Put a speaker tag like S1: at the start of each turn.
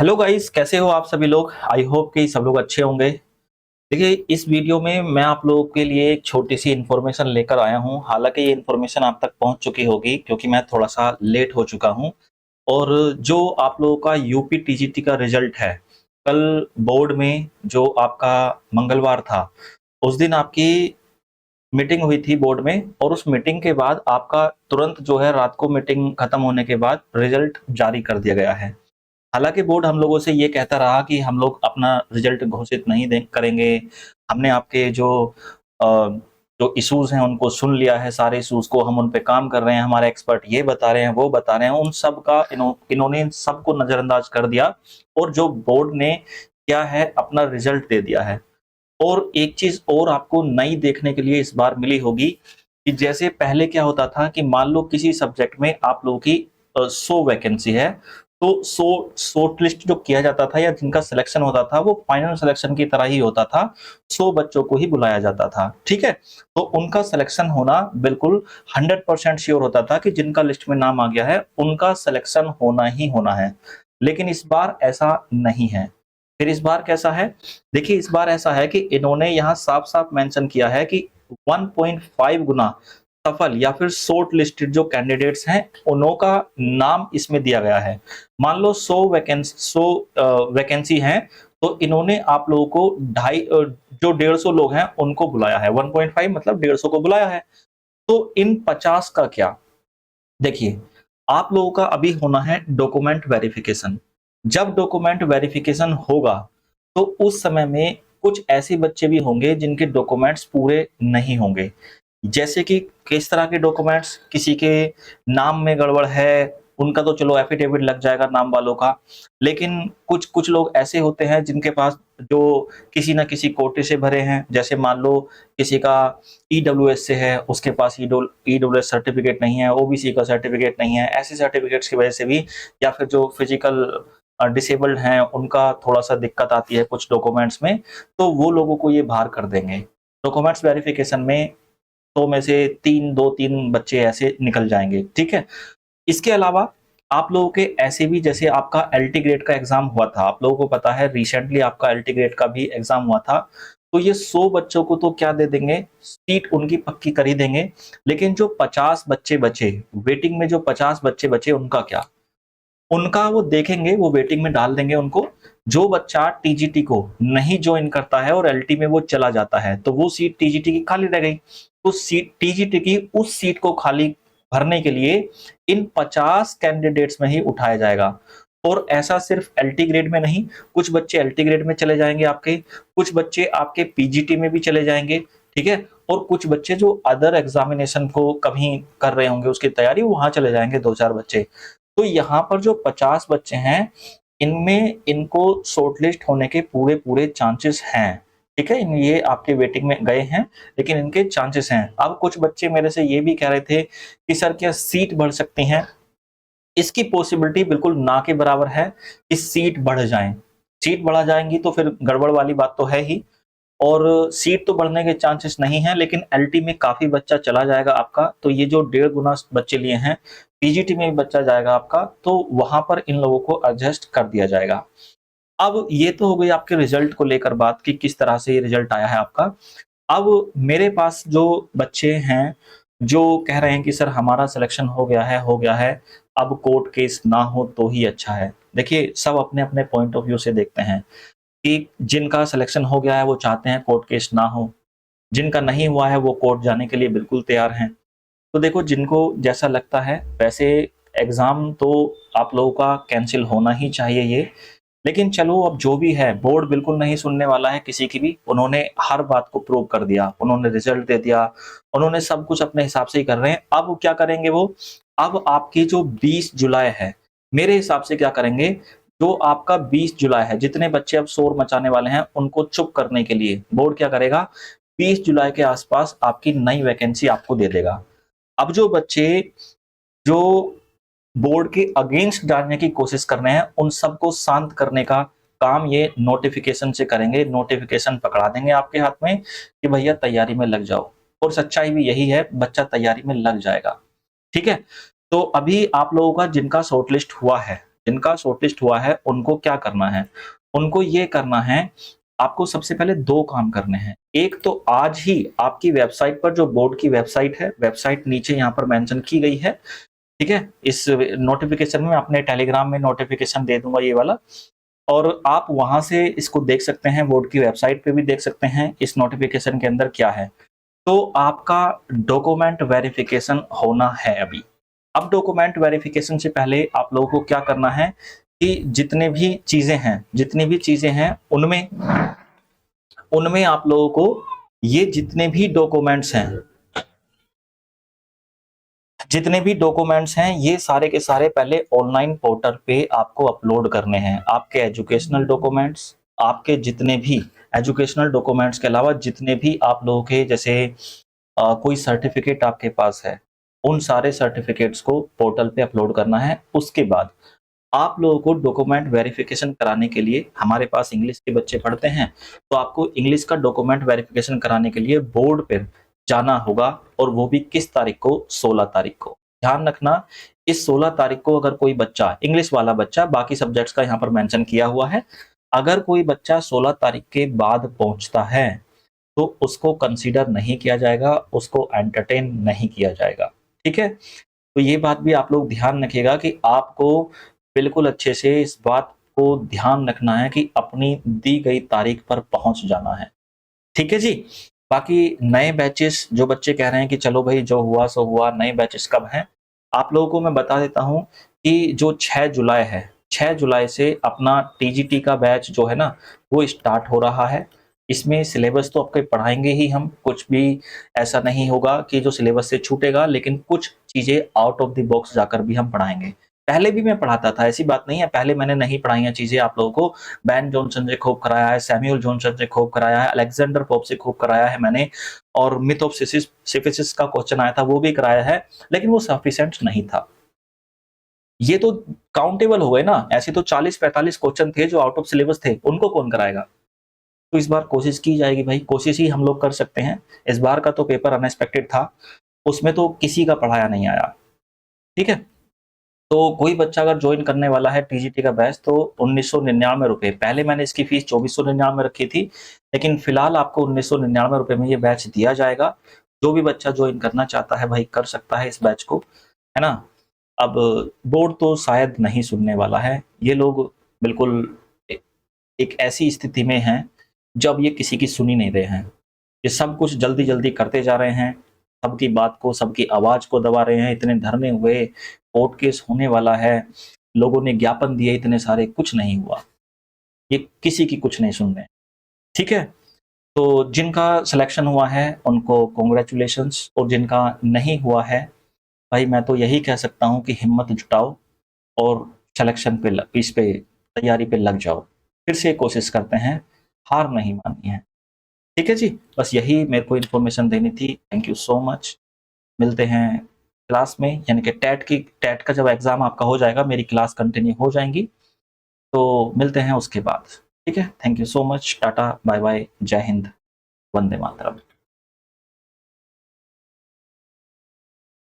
S1: Hello guys, कैसे हो आप सभी लोग। आई होप कि सब लोग अच्छे होंगे। देखिए, इस वीडियो में मैं आप लोगों के लिए एक छोटी सी इन्फॉर्मेशन लेकर आया हूं। हालांकि ये इन्फॉर्मेशन आप तक पहुंच चुकी होगी क्योंकि मैं थोड़ा सा लेट हो चुका हूं। और जो आप लोगों का यूपी टीजीटी का रिजल्ट है, कल बोर्ड में जो आपका मंगलवार था, उस दिन आपकी मीटिंग हुई थी बोर्ड में। और उस मीटिंग के बाद आपका तुरंत जो है रात को मीटिंग खत्म होने के बाद रिजल्ट जारी कर दिया गया है। हालाँकि बोर्ड हम लोगों से ये कहता रहा कि हम लोग अपना रिज़ल्ट घोषित नहीं दे करेंगे। हमने आपके अ, जो इश्यूज़ हैं उनको सुन लिया है, सारे इश्यूज़ को हम उन पे काम कर रहे हैं, हमारे एक्सपर्ट ये बता रहे हैं, वो बता रहे हैं, उन सब का इन्होंने इन सबको नज़रअंदाज कर दिया। और जो बोर्ड ने क्या है, अपना रिज़ल्ट दे दिया है। और एक चीज़ और आपको नई देखने के लिए इस बार मिली होगी कि जैसे पहले क्या होता था कि मान लो किसी सब्जेक्ट में आप लोगों की 100 वैकेंसी है, तो 100 शॉर्ट लिस्ट जो किया जाता था या जिनका सिलेक्शन होता था वो फाइनल सिलेक्शन की तरह ही होता था। 100 बच्चों को ही बुलाया जाता था, ठीक है? तो उनका सिलेक्शन होना बिल्कुल 100% श्योर होता था कि जिनका लिस्ट में नाम आ गया है, उनका सिलेक्शन होना ही होना है। लेकिन इस बार ऐसा नहीं है। फिर इस बार कैसा है? देखिए, इस बार ऐसा है कि इन्होंने यहाँ साफ-साफ मेंशन किया है कि 1.5 गुना सफल या फिर शॉर्ट लिस्टेड जो कैंडिडेट्स हैं, उन्हों का नाम इसमें दिया गया है। मान लो 100 वैकेंसी हैं, तो इन्होंने आप लोगों को जो 150 लोग हैं, उनको बुलाया है। 1.5 मतलब 150 को बुलाया है। तो इन 50 का क्या? देखिए, आप लोगों का अभी होना है डॉक्यूमेंट वेरिफिकेशन। जब डॉक्यूमेंट वेरिफिकेशन होगा, तो उस समय में कुछ ऐसे बच्चे भी होंगे जिनके डॉक्यूमेंट्स पूरे नहीं होंगे। जैसे कि किस तरह के डॉक्यूमेंट्स? किसी के नाम में गड़बड़ है, उनका तो चलो एफिडेविट लग जाएगा नाम वालों का। लेकिन कुछ कुछ लोग ऐसे होते हैं जिनके पास जो किसी न किसी कोटे से भरे हैं। जैसे मान लो किसी का ईडब्ल्यूएस से है, उसके पास ईडब्ल्यूएस सर्टिफिकेट नहीं है, ओबीसी का सर्टिफिकेट नहीं है। ऐसे सर्टिफिकेट्स की वजह से भी, या फिर जो फिजिकल डिसेबल्ड हैं, उनका थोड़ा-सा दिक्कत आती है कुछ डॉक्यूमेंट्स में, तो वो लोगों को ये बाहर कर देंगे। डॉक्यूमेंट्स वेरिफिकेशन में 100 में से 2-3 बच्चे ऐसे निकल जाएँगे, ठीक है? इसके अलावा आप लोगों के ऐसे भी, जैसे आपका एलटी ग्रेड का एग्ज़ाम हुआ था, आप लोगों को पता है रिसेंटली आपका एलटी ग्रेड का भी एग्ज़ाम हुआ था। तो ये 100 बच्चों को तो क्या दे देंगे, सीट उनकी पक्की कर ही देंगे। लेकिन जो 50 बच्चे बचे, वेटिंग में जो 50 बच्चे बचे, उनका क्या? उनका वो देखेंगे, वो वेटिंग में डाल देंगे उनको। जो बच्चा टीजीटी को नहीं जॉइन करता है और एलटी में वो चला जाता है, तो वो सीट टीजीटी की खाली रह गई। तो सीट टीजीटी की उस सीट को खाली भरने के लिए इन 50 कैंडिडेट्स में ही उठाया जाएगा। और ऐसा सिर्फ एलटी ग्रेड में नहीं, कुछ बच्चे एलटी ग्रेड में चले जाएँगे आपके, कुछ बच्चे आपके पीजीटी में भी चले जाएँगे, ठीक है? और कुछ बच्चे जो अदर एग्ज़ामिनेशन को कभी कर रहे होंगे उसकी तैयारी, वहाँ चले जाएँगे 2-4 बच्चे। तो यहाँ पर जो 50 बच्चे हैं, इनमें इनको शॉर्टलिस्ट होने के पूरे-पूरे चांसेस हैं, ठीक है? ये आपके वेटिंग में गए हैं, लेकिन इनके चांसेस हैं। अब कुछ बच्चे मेरे से ये भी कह रहे थे कि सर, क्या सीट बढ़ सकती हैं? इसकी पॉसिबिलिटी बिल्कुल ना के बराबर है कि सीट बढ़ जाएँ। सीट बढ़ा जाएँगी तो फिर गड़बड़ वाली बात तो है ही। और सीट तो बढ़ने के चांसेस नहीं हैं, लेकिन एलटी में काफ़ी बच्चा चला जाएगा आपका, तो ये जो 1.5 गुना बच्चे लिए हैं, पीजीटी में भी बच्चा जाएगा आपका, तो वहाँ पर इन लोगों को एडजस्ट कर दिया जाएगा। अब ये तो हो गई आपके रिजल्ट को लेकर बात कि किस तरह से ये रिजल्ट आया है आपका। अब मेरे पास जो बच्चे हैं, जो कह रहे हैं कि सर हमारा सिलेक्शन हो गया है, अब कोर्ट केस ना हो तो ही अच्छा है। देखिए, सब अपने-अपने पॉइंट ऑफ व्यू से देखते हैं। कि जिनका सिलेक्शन हो गया है वो चाहते हैं कोर्ट केस ना हो, जिनका नहीं हुआ है वो कोर्ट जाने के लिए बिल्कुल तैयार हैं। तो देखो, जिनको जैसा लगता है वैसे एग्ज़ाम तो आप लोगों का कैंसल होना ही चाहिए ये। लेकिन चलो, अब जो भी है, बोर्ड बिल्कुल नहीं सुनने वाला है किसी की भी। उन्होंने हर बात को प्रूव कर दिया, उन्होंने रिज़ल्ट दे दिया, उन्होंने सब कुछ अपने हिसाब से ही कर रहे हैं। अब क्या करेंगे वो? अब आपकी जो 20 जुलाई है, मेरे हिसाब से क्या करेंगे, जो आपका 20 जुलाई है, जितने बच्चे अब शोर मचाने वाले हैं, उनको चुप करने के लिए बोर्ड क्या करेगा, 20 जुलाई के आसपास आपकी नई वैकेंसी आपको दे देगा। अब जो बच्चे जो बोर्ड के अगेंस्ट जाने की कोशिश कर रहे हैं, उन सबको शांत करने का काम ये नोटिफ़िकेशन से करेंगे। नोटिफ़िकेशन पकड़ा देंगे आपके हाथ में कि भैया तैयारी में लग जाओ। और सच्चाई भी यही है, बच्चा तैयारी में लग जाएगा। ठीक है? तो अभी आप लोगों का जिनका शॉर्टलिस्ट हुआ है, जिनका शॉर्टलिस्ट हुआ है उनको क्या करना है? उनको ये करना है, आपको सबसे पहले 2 काम करने हैं। एक तो आज ही आपकी वेबसाइट पर, जो बोर्ड की वेबसाइट है, वेबसाइट नीचे यहाँ पर मेंशन की गई है, ठीक है? इस नोटिफ़िकेशन में, अपने टेलीग्राम में नोटिफ़िकेशन दे दूँगा ये वाला, और आप वहाँ से इसको देख सकते हैं, बोर्ड की वेबसाइट पे भी देख सकते हैं इस नोटिफ़िकेशन के अंदर क्या है। तो आपका डॉक्यूमेंट वेरिफिकेशन होना है अभी। अब डॉक्यूमेंट वेरिफिकेशन से पहले आप लोगों को क्या करना है कि जितनी भी चीज़ें हैं उनमें उनमें आप लोगों को ये जितने भी डॉक्यूमेंट्स हैं, ये सारे के सारे पहले ऑनलाइन पोर्टल पे आपको अपलोड करने हैं। आपके एजुकेशनल डॉक्यूमेंट्स, आपके जितने भी एजुकेशनल डॉक्यूमेंट्स के अलावा जितने भी आप लोगों के, जैसे कोई सर्टिफिकेट आपके पास है, उन सारे सर्टिफिकेट्स को पोर्टल पे अपलोड करना है। उसके बाद आप लोगों को डॉक्यूमेंट वेरिफिकेशन कराने के लिए, हमारे पास इंग्लिश के बच्चे पढ़ते हैं, तो आपको इंग्लिश का डॉक्यूमेंट वेरिफिकेशन कराने के लिए बोर्ड पे जाना होगा, और वो भी किस तारीख को? 16 तारीख को। ध्यान रखना, इस 16 तारीख को अगर कोई बच्चा, इंग्लिश वाला बच्चा, बाकी सब्जेक्ट्स का यहाँ पर मेंशन किया हुआ है, अगर कोई बच्चा 16 तारीख के बाद पहुंचता है तो उसको कंसीडर नहीं किया जाएगा, उसको एंटरटेन नहीं किया जाएगा। ठीक है? तो ये बात भी आप लोग ध्यान रखिएगा कि आपको बिल्कुल अच्छे से इस बात को ध्यान रखना है कि अपनी दी गई तारीख पर पहुंच जाना है। ठीक है जी? बाकी नए बैचेस, जो बच्चे कह रहे हैं कि चलो भाई जो हुआ सो हुआ, नए बैचेस कब हैं? आप लोगों को मैं बता देता हूँ कि जो 6 जुलाई है, 6 जुलाई से अपना टीजीटी का बैच जो है ना, वो स्टार्ट हो रहा है। इसमें सिलेबस तो आपके पढ़ाएँगे ही हम, कुछ भी ऐसा नहीं होगा कि जो सिलेबस से छूटेगा, लेकिन कुछ चीज़ें आउट ऑफ द बॉक्स जाकर भी हम पढ़ाएँगे। पहले भी मैं पढ़ाता था, ऐसी बात नहीं है, पहले मैंने नहीं पढ़ाई हैं चीज़ें आप लोगों को। बैन जॉनसन से खूब कराया है, सैमुअल जॉनसन से खूब कराया है, अलेक्जेंडर पोप से खूब कराया है मैंने, और मिथ ऑफ सिफिसिस का क्वेश्चन आया था, वो भी कराया है, लेकिन वो सफिशिएंट नहीं था। ये तो काउंटेबल हो गए ना, ऐसे तो 40-45 क्वेश्चन थे जो आउट ऑफ सिलेबस थे, उनको कौन कराएगा? तो इस बार कोशिश की जाएगी भाई, कोशिश ही हम लोग कर सकते हैं। इस बार का तो पेपर अनएक्सपेक्टेड था, उसमें तो किसी का पढ़ाया नहीं आया, ठीक है? तो कोई बच्चा अगर जॉइन करने वाला है टीजीटी का बैच, तो ₹1999, पहले मैंने इसकी फीस ₹2499 रखी थी, लेकिन फिलहाल आपको ₹1999 में ये बैच दिया जाएगा। जो भी बच्चा जॉइन करना चाहता है भाई कर सकता है इस बैच को, है ना? अब बोर्ड तो शायद नहीं सुनने वाला है। ये लोग बिल्कुल ए एक ऐसी स्थिति में हैं, जब ये किसी की सुन ही नहीं रहे हैं। ये सब कुछ जल्दी-जल्दी करते जा रहे हैं, सबकी बात को, सबकी आवाज़ को दबा रहे हैं, इतने धरने हुए, कोर्ट केस होने वाला है, लोगों ने ज्ञापन दिए इतने सारे, कुछ नहीं हुआ। ये किसी की कुछ नहीं सुन रहे हैं, ठीक है? तो जिनका सिलेक्शन हुआ है उनको कांग्रेचुलेशंस, और जिनका नहीं हुआ है, भाई मैं तो यही कह सकता हूँ कि हिम्मत जुटाओ और सिलेक्शन पे इस पे तैयारी पे लग जाओ। फिर से कोशिश करते हैं, हार नहीं माननी है। ठीक है जी? बस यही मेरे को इन्फॉर्मेशन देनी थी। Thank you so much. मिलते हैं क्लास में, यानी कि टेट का जब एग्ज़ाम आपका हो जाएगा, मेरी क्लास कंटिन्यू हो जाएँगी, तो मिलते हैं उसके बाद। ठीक है? Thank you so much. Tata, bye-bye, जय हिंद, वंदे मातरम।